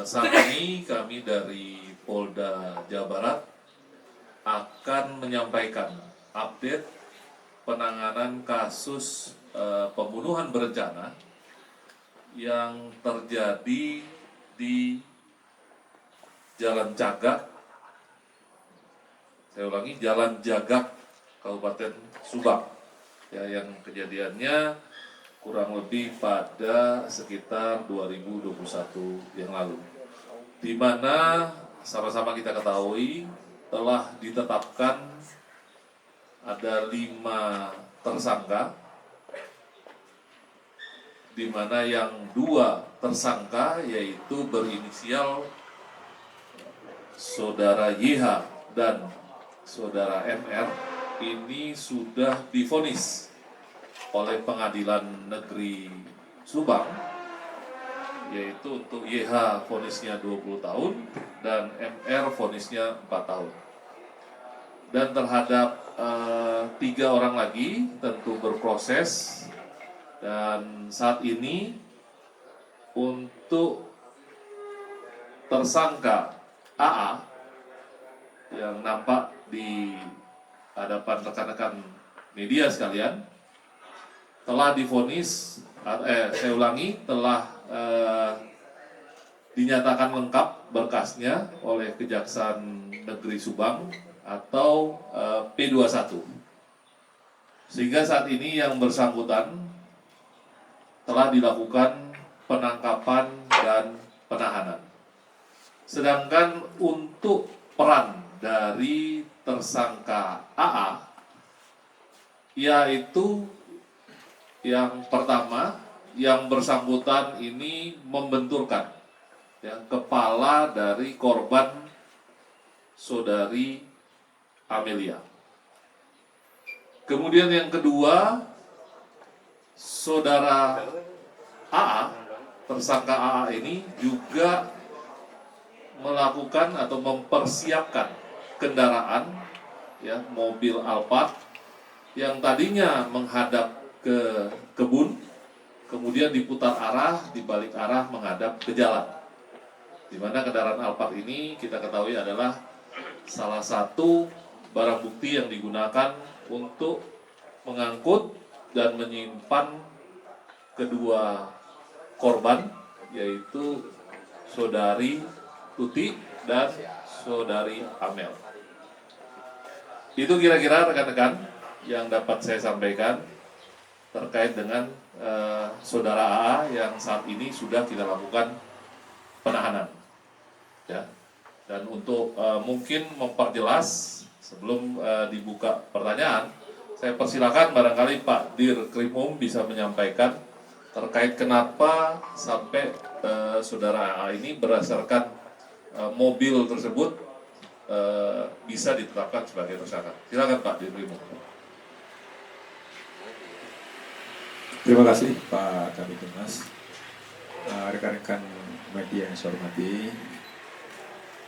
Saat ini kami dari Polda Jawa Barat akan menyampaikan update penanganan kasus pembunuhan berencana yang terjadi di Jalan Cagak, saya ulangi, Jalan Jagak, Kabupaten Subang, ya, yang kejadiannya kurang lebih pada sekitar 2021 yang lalu, di mana sama-sama kita ketahui telah ditetapkan ada 5 tersangka, di mana yang 2 tersangka yaitu berinisial Saudara YH dan Saudara MR ini sudah divonis oleh Pengadilan Negeri Subang, yaitu untuk YH vonisnya 20 tahun dan MR vonisnya 4 tahun. Dan terhadap 3 orang lagi tentu berproses, dan saat ini untuk tersangka AA yang nampak di hadapan rekan-rekan media sekalian telah divonis, saya ulangi, telah dinyatakan lengkap berkasnya oleh Kejaksaan Negeri Subang atau P21. Sehingga saat ini yang bersangkutan telah dilakukan penangkapan dan penahanan. Sedangkan untuk peran dari tersangka AA, yaitu yang pertama, yang bersangkutan ini membenturkan ya, kepala dari korban Saudari Amelia. Kemudian yang kedua, Saudara AA, tersangka AA ini juga melakukan atau mempersiapkan kendaraan ya, mobil Alphard yang tadinya menghadap ke kebun, kemudian diputar arah, dibalik arah menghadap ke jalan. Di mana kendaraan Alphard ini kita ketahui adalah salah satu barang bukti yang digunakan untuk mengangkut dan menyimpan kedua korban, yaitu Saudari Tuti dan Saudari Amel. Itu kira-kira rekan-rekan yang dapat saya sampaikan terkait dengan Saudara AA yang saat ini sudah kita lakukan penahanan. Ya. Dan untuk mungkin memperjelas sebelum dibuka pertanyaan, saya persilakan barangkali Pak Dir Krimum bisa menyampaikan terkait kenapa sampai Saudara AA ini berdasarkan mobil tersebut bisa ditetapkan sebagai tersangka. Silakan Pak Dir Krimum. Terima kasih Pak Kabid Humas, rekan-rekan media yang saya hormati.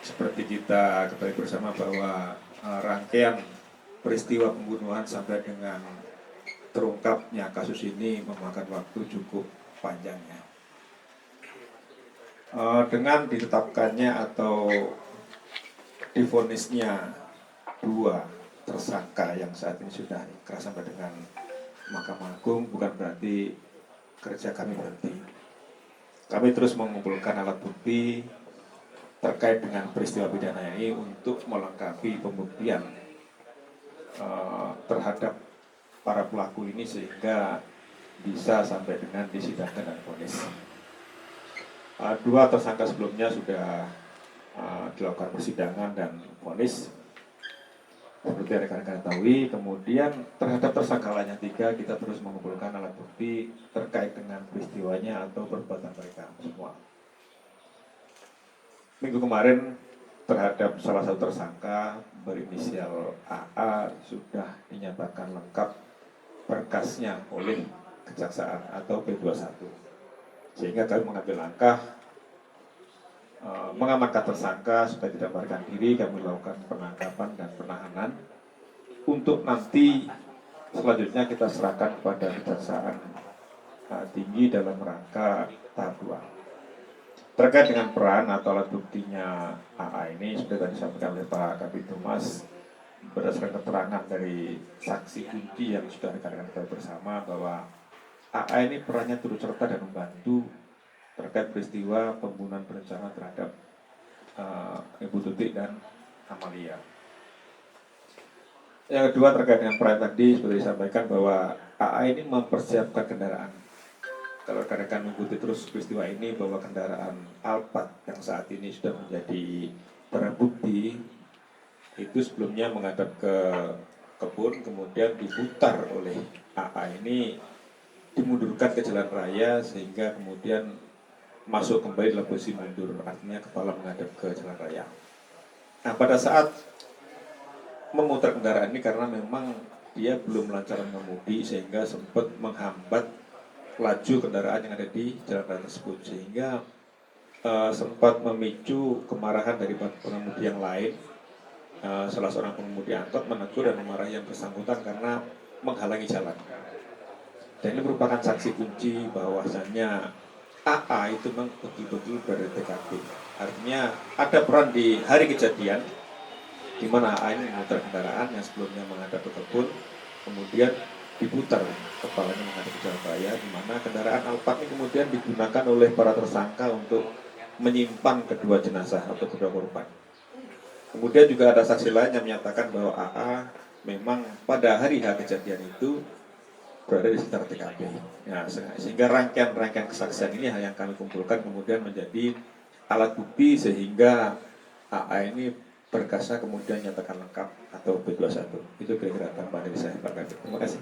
Seperti kita ketahui bersama bahwa rangkaian peristiwa pembunuhan sampai dengan terungkapnya kasus ini memakan waktu cukup panjang ya. Dengan ditetapkannya atau divonisnya 2 tersangka yang saat ini sudah inkrah sampai dengan Mahkamah Agung, bukan berarti kerja kami berhenti. Kami terus mengumpulkan alat bukti terkait dengan peristiwa pidana ini untuk melengkapi pembuktian terhadap para pelaku ini sehingga bisa sampai dengan disidangkan dan vonis. 2 tersangka sebelumnya sudah dilakukan persidangan dan vonis. Seperti rekan-rekan ketahui, kemudian terhadap tersangka lainnya 3 kita terus mengumpulkan alat bukti terkait dengan peristiwanya atau perbuatan mereka semua. Minggu kemarin terhadap salah satu tersangka berinisial AA sudah dinyatakan lengkap berkasnya oleh Kejaksaan atau P21. Sehingga kami mengambil langkah mengamankan tersangka supaya tidak melarikan diri. Kami melakukan penangkapan dan penahanan untuk nanti selanjutnya kita serahkan kepada Kejaksaan Tinggi dalam rangka tahap 2. Terkait dengan peran atau alat buktinya AA ini, seperti tadi disampaikan oleh Pak Kabid Humas, berdasarkan keterangan dari saksi kunci yang sudah rekan-rekan kita bersama bahwa AA ini perannya turut serta dan membantu terkait peristiwa pembunuhan berencana terhadap Ibu Tutik dan Amalia. Yang kedua terkait dengan peran tadi seperti disampaikan bahwa AA ini mempersiapkan kendaraan. Kalau rekan-rekan mengikuti terus peristiwa ini bahwa kendaraan Alphard yang saat ini sudah menjadi barang bukti itu sebelumnya menghadap ke kebun, kemudian diputar oleh AA ini, dimundurkan ke jalan raya sehingga kemudian masuk kembali dalam posisi mundur, artinya kepala menghadap ke jalan raya. Nah, pada saat memutar kendaraan ini karena memang dia belum lancar mengemudi sehingga sempat menghambat laju kendaraan yang ada di jalan raya tersebut, sehingga sempat memicu kemarahan dari pengemudi yang lain. Salah seorang pengemudi angkot menegur dan memarahi yang bersangkutan karena menghalangi jalan. Dan ini merupakan saksi kunci bahwasannya AA itu memang betul-betul berada di TKP. Artinya ada peran di hari kejadian di mana AA ini memutar kendaraan yang sebelumnya menghadap ke kebun, kemudian diputar kepalanya menghadap ke jalan raya, di mana kendaraan Alphard ini kemudian digunakan oleh para tersangka untuk menyimpan kedua jenazah atau kedua korban. Kemudian juga ada saksi lain yang menyatakan bahwa AA memang pada hari H kejadian itu berada di sekitar TKP. Ya, sehingga rangkaian kesaksian ini yang kami kumpulkan kemudian menjadi alat bukti sehingga AA ini berkasa kemudian nyatakan lengkap atau P21. Itu kira-kira tambahan dari saya, Pak Kabid. Terima kasih.